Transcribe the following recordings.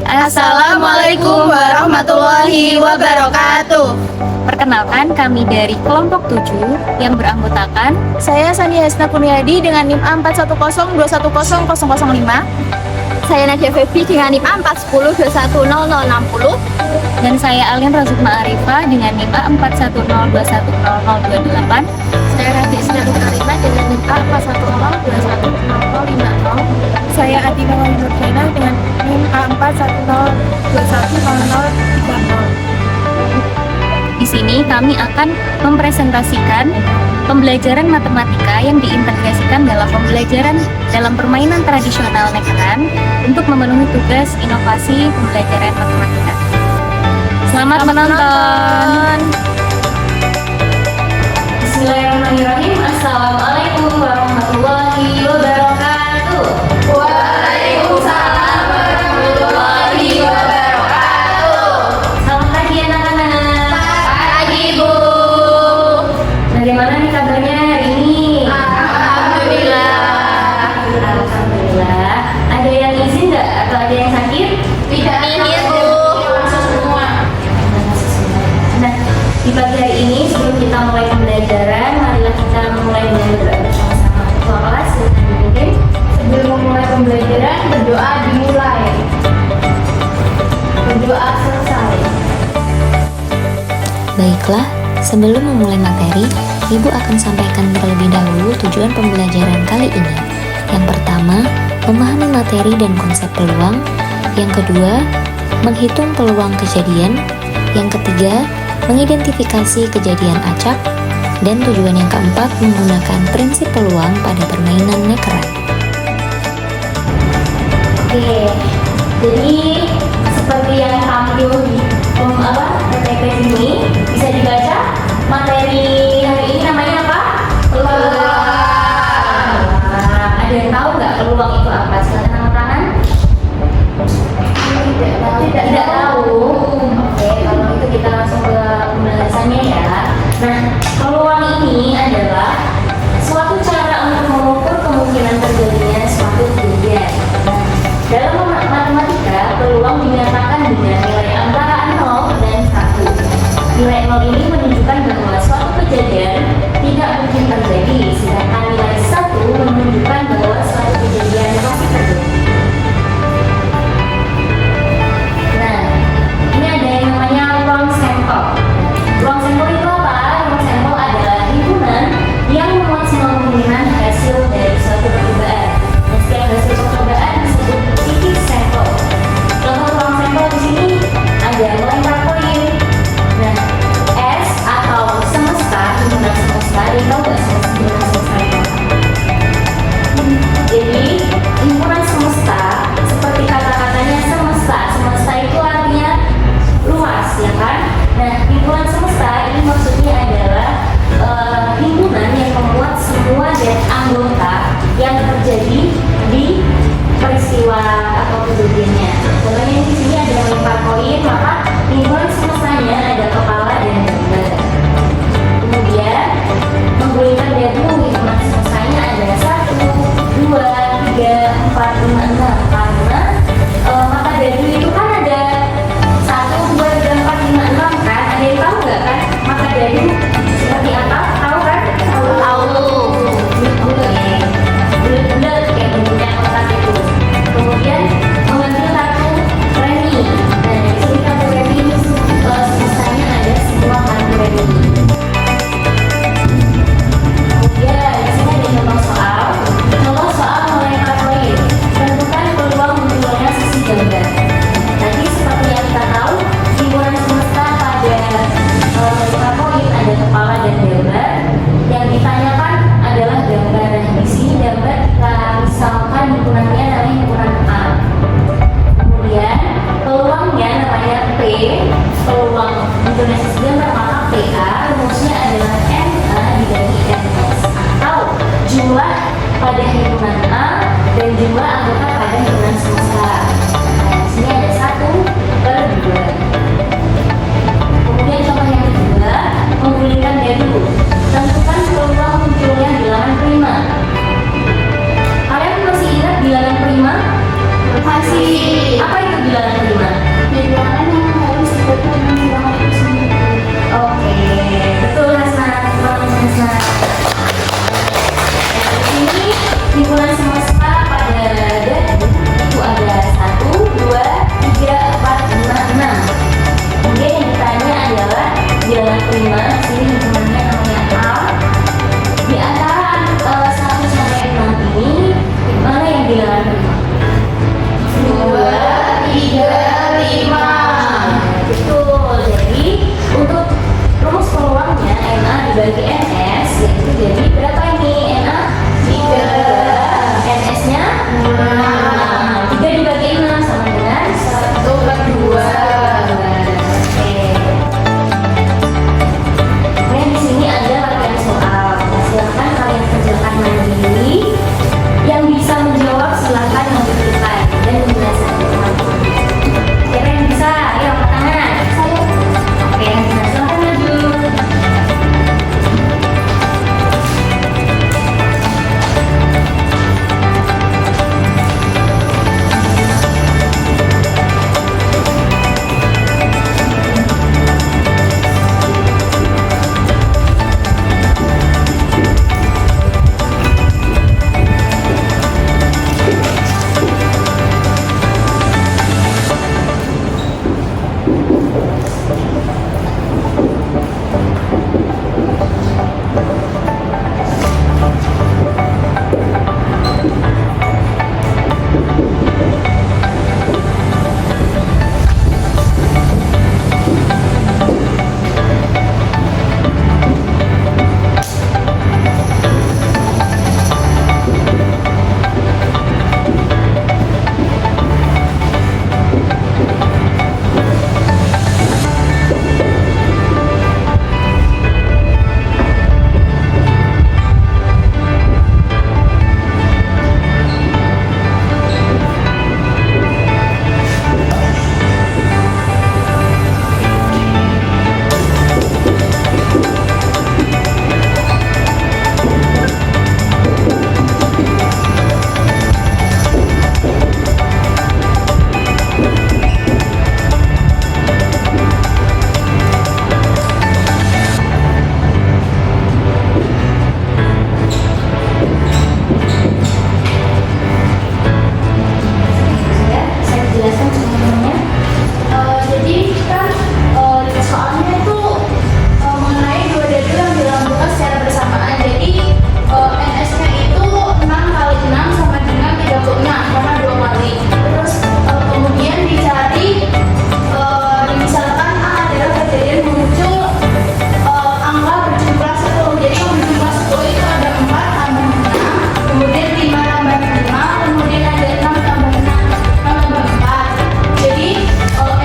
Assalamualaikum warahmatullahi wabarakatuh. Perkenalkan, kami dari kelompok 7 yang beranggotakan Saya Sania Hasna Kurniadi dengan NIM A4102100005. Saya Nadia Febi dengan NIM A40210060. dan saya Alin Razukma Arifah dengan NIM A4102100028. Saya Rati Isnadu Karima dengan NIM A41021050. Saya Adina Wali Nurjaina dengan NIM A40210030. Di sini kami akan mempresentasikan pembelajaran matematika yang diintegrasikan dalam pembelajaran dalam permainan tradisional nekeran untuk memenuhi tugas inovasi pembelajaran matematika. Selamat menonton. Bismillahirrahmanirrahim. Assalamualaikum warahmatullahi wabarakatuh. Waalaikumsalam warahmatullahi wabarakatuh. Selamat pagi anak-anak. Pagi Bu. Bagaimana nih kabarnya hari ini? Alhamdulillah. Alhamdulillah. Ada yang izin nggak atau ada yang sakit? Tidak Izin, Bu. Masuk semua. Nah, di pagi hari ini sebelum kita mulai pembelajaran, marilah kita mulai belajar bersama-sama. Ketua kelas, silakan dipimpin. Sebelum memulai pembelajaran, berdoa dimulai. Berdoa selesai. Baiklah, sebelum memulai materi, Ibu akan sampaikan terlebih dahulu tujuan pembelajaran kali ini. Yang pertama, memahami materi dan konsep peluang. Yang kedua, menghitung peluang kejadian. Yang ketiga, mengidentifikasi kejadian acak. Dan tujuan yang keempat, menggunakan prinsip peluang pada permainan nekeran. Oke, jadi seperti yang tampil di PPT ini, bisa dibaca materi hari ini namanya apa? Peluang. Ada yang tahu nggak peluang itu apa? Silakan angkat tangan. Tidak tahu. Oke, kalau itu kita langsung ke pembahasannya ya. Nah, peluang ini adalah suatu cara untuk mengukur kemungkinan terjadinya suatu kejadian. Nah, dalam matematika, peluang dinyatakan dengan nilai antara 0 dan 1. Nilai 0 ini menunjukkan bahwa suatu kejadian tidak mungkin terjadi, sedangkan nilai 1 menunjukkan bahwa suatu kejadian pasti terjadi. Nah, ini ada yang namanya ruang sampel. Ruang sampel itu apa? Ruang sampel adalah himpunan yang memuat semua kemungkinan hasil dari suatu percobaan. Dan setiap hasil percobaan disebut titik sampel. Contoh ruang sampel di sini ada melempar koin. Nah, S atau semesta, himpunan semesta, tahu nggak himpunan semesta itu apa? Jadi, himpunan semesta seperti kata-katanya semesta. Semesta itu artinya luas, ya kan? Nah, himpunan semesta ini maksudnya adalah himpunan yang memuat semua dan anggota yang terjadi di peristiwa atau kejadiannya. Contohnya di sini ada melempar koin, maka himpunan semestanya ada kepala dan badan. Kemudian menggulingkan dadu, himpunan semestanya ada 1, 2, 3, 4, 5, 6. Karena maka dadu itu kan ada 1, 2, 3, 4, 5, 6 kan? Ada yang tahu nggak kan? Maka dadu seperti apa? Tahu kan? Tahu. Bulat-bulat kayak bentuknya kotak itu. Kemudian mengambil kartu premi. Nah, di sini kartu premi ini semestanya ada semua dijelaskan semuanya? Jadi kan soalnya itu mengenai dua dadu yang dilakukan secara bersamaan. Jadi NS-nya itu 6 kali 6 sama dengan 36 karena 2 kali. Terus kemudian dicari misalkan A adalah kejadian muncul angka berjumlah 10. Jadi kalau berjumlah 10 itu ada 4 tambah 6, kemudian 5 tambah 5, kemudian ada 6 tambah 6 tambah 4. Jadi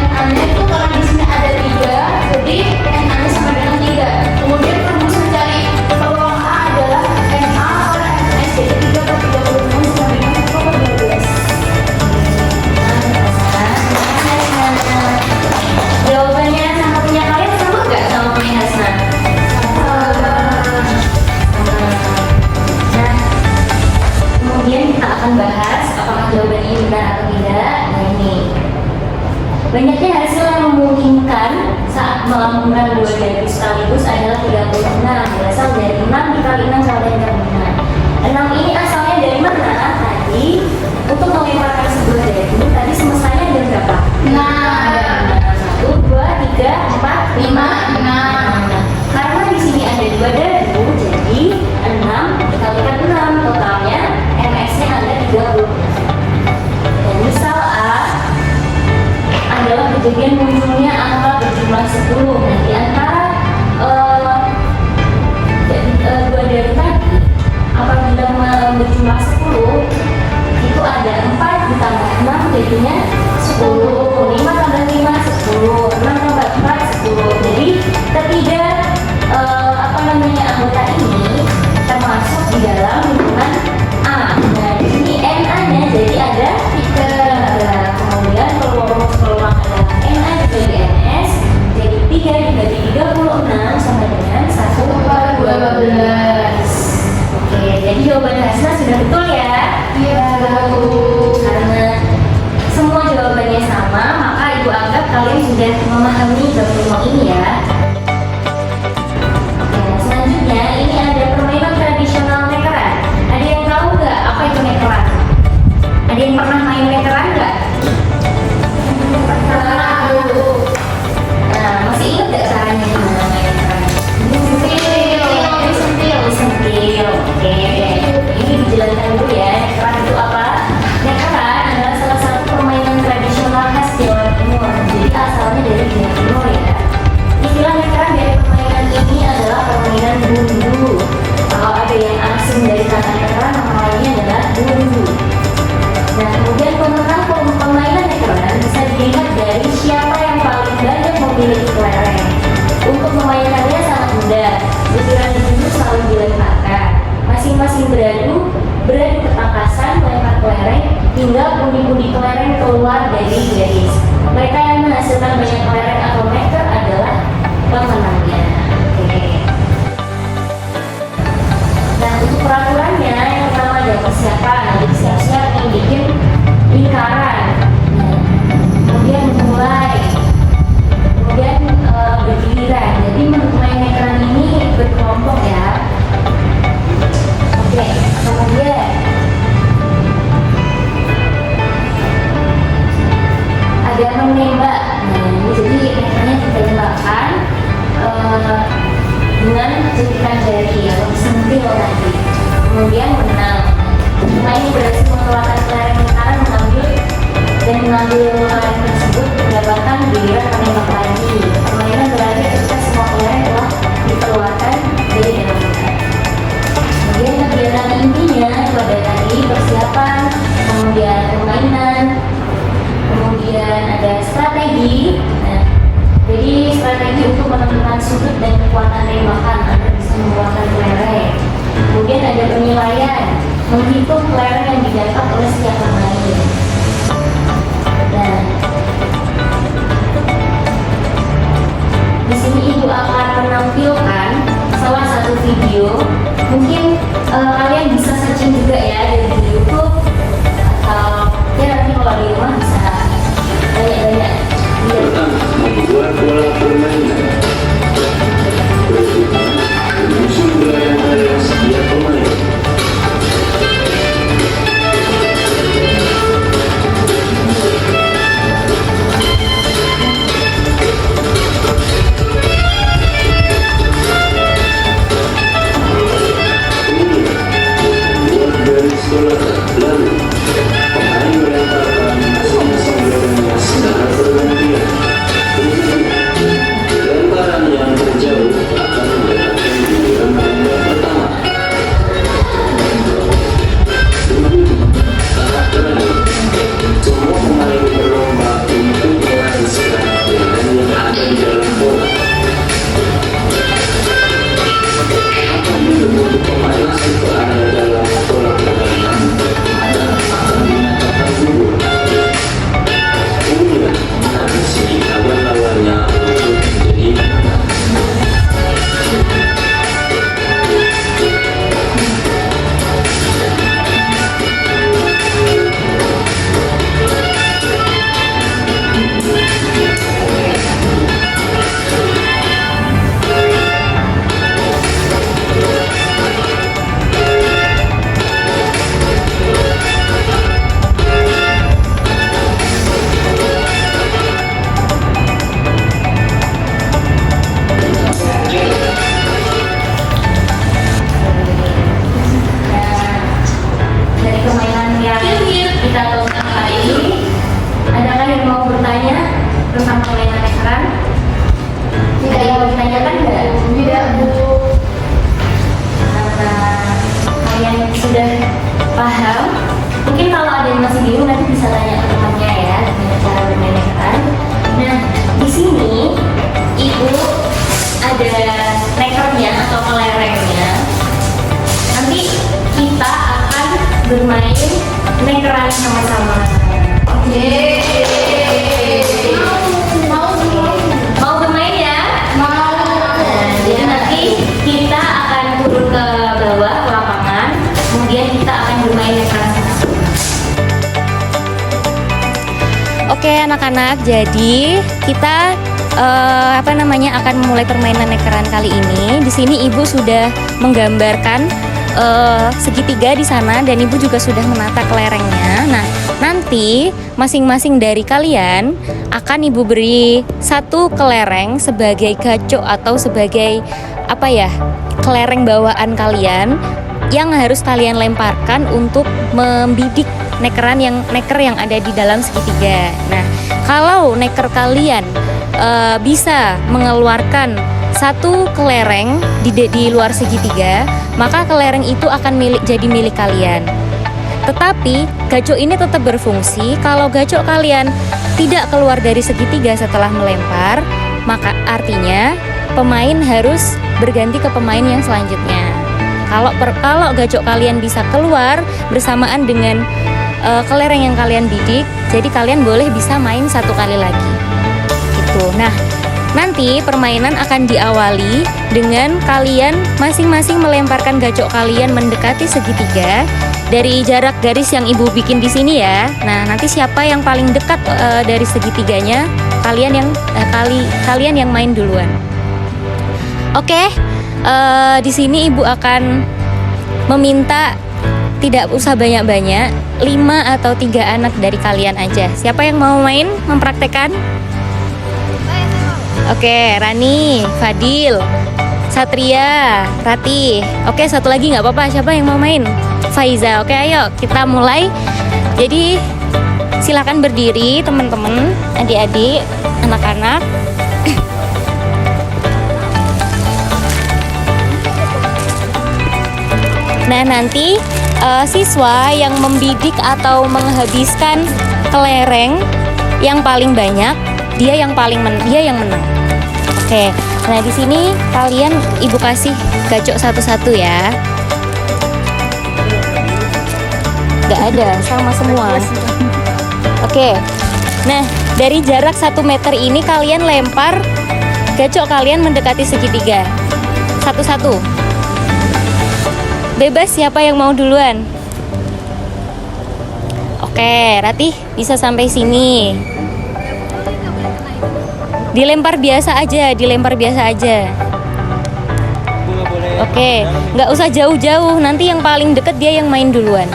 NA-nya itu kalau di sini ada 3, jadi NA-nya sama dengan 3. Kemudian rumus mencari peluang A adalah NA per NS, jadi 3 per 36 sama dengan 1 per 12. Jawabannya sama punya kalian sama nggak sama punya Hasna? Nah, kemudian kita akan bahas apakah jawaban ini benar atau tidak. Nah ini, banyaknya hasil yang memungkinkan saat melakukan dua dadu sekaligus adalah 36, berasal dari 6 dikali 6 sama dengan 6. 6 ini asalnya dari mana? Tadi untuk melemparkan sebuah dadu, tadi semestanya ada berapa? Ada 1, 2, 3, 4, 5, 6. Karena di sini ada 2 dadu, jadi 6 dikalikan 6, totalnya MS-nya ada 30. Dan misal A adalah kejadian munculnya angka berjumlah 10. Nah, di antara dua dadu tadi, apabila berjumlah 10, itu ada 4 ditambah 6 jadinya 10. 5 tambah 5, 10. 6 tambah 4, 10. Jadi ketiga anggota ini termasuk di dalam lingkungan A. Nah, di sini NA-nya jadi ada 3. Kemudian peluang adalah NA dibagi NS, jadi 3 dibagi 36 sama dengan 1 per 12. Oke, jadi jawaban Hasna sudah betul ya? Iya. Karena semua jawabannya sama, maka ibu anggap kalian sudah memahami bab ini ya. Oke, selanjutnya ini ada permainan tradisional mekeran. Ada yang tahu nggak apa itu mekeran? Ada yang pernah main mekeran nggak? Nah, masih ingat nggak caranya gimana main mekeran? Sentil. Oke, ini dijelaskan dulu ya. Mekeran itu apa? Mekeran adalah salah satu permainan tradisional khas Jawa Timur. Jadi asalnya dari Jawa Timur ya. Istilah mekeran dari permainan ini adalah permainan gundu. Kalau ada yang asing dari kata mekeran, nama lainnya adalah gundu. Nah, kemudian pemenang permainan mekeran bisa dilihat dari siapa yang paling banyak memiliki kelereng. Untuk memainkannya sangat mudah. Butiran gundu selalu dilemparkan. Masing-masing beradu ketangkasan melempar kelereng hingga pundi-pundi kelereng keluar dari garis. Mereka yang menghasilkan banyak kelereng atau meker adalah pemenangnya. Oke. Nah, untuk peraturannya yang pertama ada persiapan. Jadi siap-siap yang bikin lingkaran. Kemudian mulai. Kemudian bergiliran. Jadi main mekeran ini berkelompok ya. Oke, kemudian ada menembak. Nah, ini jadi mekernya ditembakkan dengan jentikan jari atau sentil nanti. Kemudian menang. Nah, ini berhasil mengeluarkan kelereng lingkaran mengambil kelereng tersebut mendapatkan giliran menembak lagi. Permainan berakhir ketika semua kelereng telah dikeluarkan dari dalam lingkaran. Kemudian kegiatan intinya itu ada tadi persiapan, kemudian permainan, kemudian ada strategi. Nah, jadi strategi untuk menentukan sudut dan kekuatan tembakan agar bisa mengeluarkan kelereng. Kemudian ada penilaian, menghitung kelereng yang didapat oleh setiap pemain. Nah, di sini ibu akan menampilkan salah satu video. Mungkin kalian bisa searching juga ya di YouTube atau ya nanti kalau di rumah bisa banyak-banyak lihat. Membuat pola permainan. Menyusun gaya-gaya setiap pemain. paham? Mungkin kalau ada yang masih bingung nanti bisa tanya ke temannya ya gimana cara bermain nekeran. Nah, di sini ibu ada nekernya atau kelerengnya. Nanti kita akan bermain nekeran sama-sama. Mau bermain ya? Mau. Nah, jadi nanti kita akan turun ke bawah ke lapangan, kemudian kita akan bermain nekeran sama-sama. Oke anak-anak, jadi kita akan memulai permainan nekeran kali ini. Di sini ibu sudah menggambarkan segitiga di sana dan ibu juga sudah menata kelerengnya. Nah, nanti masing-masing dari kalian akan ibu beri satu kelereng sebagai gacok atau sebagai kelereng bawaan kalian yang harus kalian lemparkan untuk membidik neker yang ada di dalam segitiga. Nah, kalau neker kalian bisa mengeluarkan satu kelereng di luar segitiga, maka kelereng itu akan jadi milik kalian. Tetapi gacok ini tetap berfungsi kalau gacok kalian tidak keluar dari segitiga setelah melempar, maka artinya pemain harus berganti ke pemain yang selanjutnya. Kalau gacok kalian bisa keluar bersamaan dengan kelereng yang kalian bidik, jadi kalian boleh bisa main satu kali lagi. Gitu. Nah, nanti permainan akan diawali dengan kalian masing-masing melemparkan gacok kalian mendekati segitiga dari jarak garis yang ibu bikin di sini ya. Nah, nanti siapa yang paling dekat dari segitiganya, kalian yang main duluan. Oke, di sini ibu akan meminta tidak usah banyak-banyak, 5 atau 3 anak dari kalian aja. Siapa yang mau main mempraktekkan? Oke, Rani, Fadil, Satria, Ratih. Oke, satu lagi nggak apa-apa. Siapa yang mau main? Faiza. Oke, ayo kita mulai. Jadi silakan berdiri teman-teman, adik-adik, anak-anak. Nah, nanti siswa yang membidik atau menghabiskan kelereng yang paling banyak, dia yang menang. Oke. Nah, di sini kalian ibu kasih gacok satu-satu ya. Gak ada, sama semua. Oke. Nah, dari jarak 1 meter ini kalian lempar gacok kalian mendekati segitiga. Satu-satu. Bebas siapa yang mau duluan. Oke, Ratih bisa sampai sini. Dilempar biasa aja. Oke, nggak usah jauh-jauh. Nanti yang paling deket dia yang main duluan.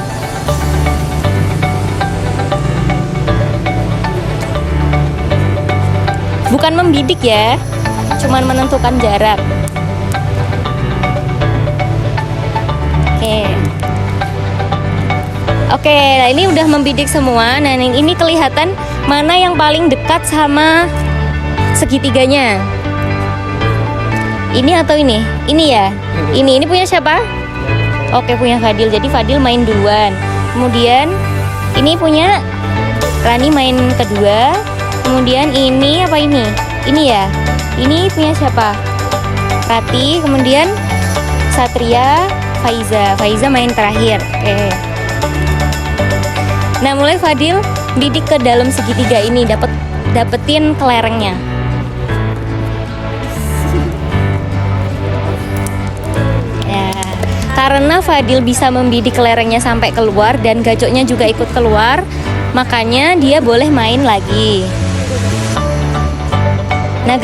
Bukan membidik ya, cuman menentukan jarak. Oke, nah ini udah membidik semua. Nah, ini kelihatan mana yang paling dekat sama segitiganya. Ini atau ini? Ini ya? Ini punya siapa? Oke, punya Fadil. Jadi Fadil main duluan. Kemudian ini punya Rani main kedua. Kemudian ini apa ini? Ini ya? Ini punya siapa? Rati. Kemudian Satria, Faiza main terakhir. Oke. Nah, mulai Fadil bidik ke dalam segitiga ini, dapetin kelerengnya. Ya, karena Fadil bisa membidik kelerengnya sampai keluar dan gacoknya juga ikut keluar, makanya dia boleh main lagi. Nah,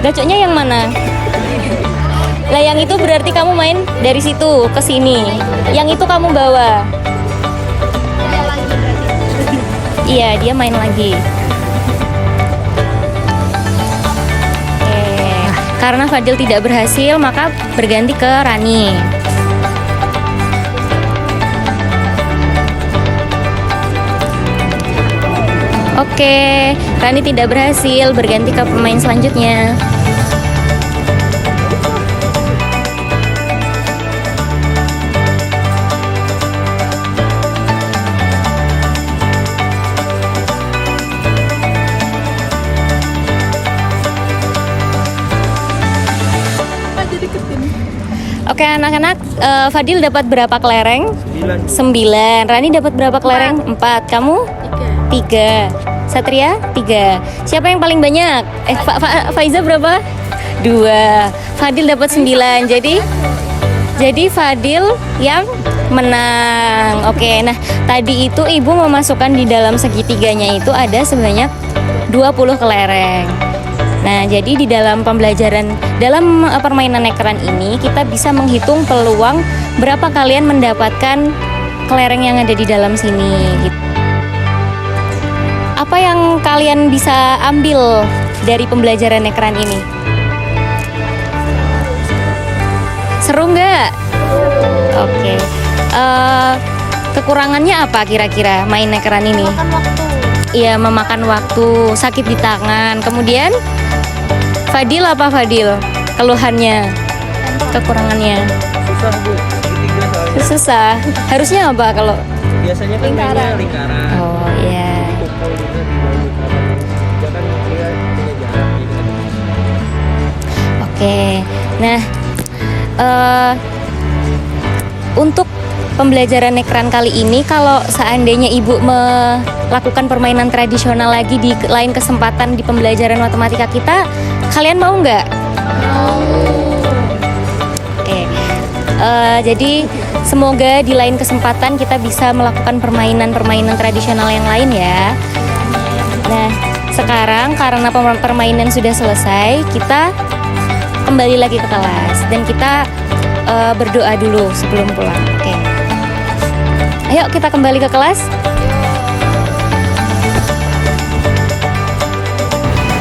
gacoknya yang mana? Lah, yang itu berarti kamu main dari situ ke sini. Yang itu kamu bawa. Iya, dia main lagi. Oke. Karena Fadil tidak berhasil, maka berganti ke Rani. Oke, Rani tidak berhasil, berganti ke pemain selanjutnya. Oke anak-anak, Fadil dapat berapa kelereng? 9. Rani dapat berapa kelereng? 4. Kamu? 3. Satria? 3. Siapa yang paling banyak? Faiza berapa? 2. Fadil dapat 9. Jadi Fadil yang menang. Oke, nah tadi itu ibu memasukkan di dalam segitiganya itu ada sebanyak 20 kelereng. Nah, jadi di dalam pembelajaran, dalam permainan ekran ini kita bisa menghitung peluang berapa kalian mendapatkan kelereng yang ada di dalam sini. Gitu. Apa yang kalian bisa ambil dari pembelajaran ekran ini? Seru nggak? Oke. Kekurangannya apa kira-kira main ekran ini? Makan waktu. Iya, memakan waktu, sakit di tangan. Kemudian Fadil apa Fadil? Keluhannya, kekurangannya? Susah Bu, segitiga soalnya. Susah. Harusnya apa kalau? Biasanya kan mainnya lingkaran. Oh iya. Pukul juga di bawah lingkaran. Juga kan dia punya jarak gitu. Oke. Nah, untuk pembelajaran ekran kali ini, kalau seandainya ibu melakukan permainan tradisional lagi di lain kesempatan di pembelajaran matematika kita, kalian mau nggak? Oke. Jadi semoga di lain kesempatan kita bisa melakukan permainan-permainan tradisional yang lain ya. Nah, sekarang karena permainan sudah selesai, kita kembali lagi ke kelas dan kita berdoa dulu sebelum pulang. Oke. Ayo kita kembali ke kelas.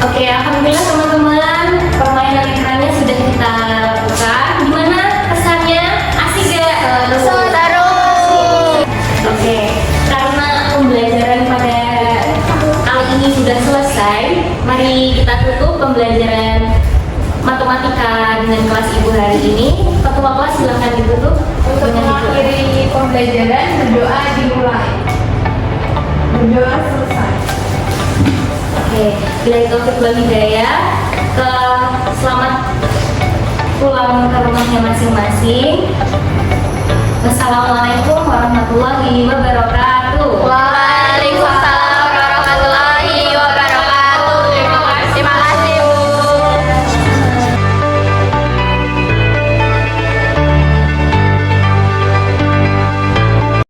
Oke, alhamdulillah teman-teman, permainan ekrannya sudah kita lakukan. Gimana kesannya? Asik gak? Seru. Oke, karena pembelajaran pada kali ini sudah selesai, mari kita tutup pembelajaran matematika dengan kelas ibu hari ini. Ketua kelas silakan ditutup. Untuk mengakhiri pembelajaran, berdoa dimulai. Berdoa selesai. Oke, bila itu wal hidayah, selamat pulang ke rumahnya masing-masing. Wassalamualaikum warahmatullahi wabarakatuh.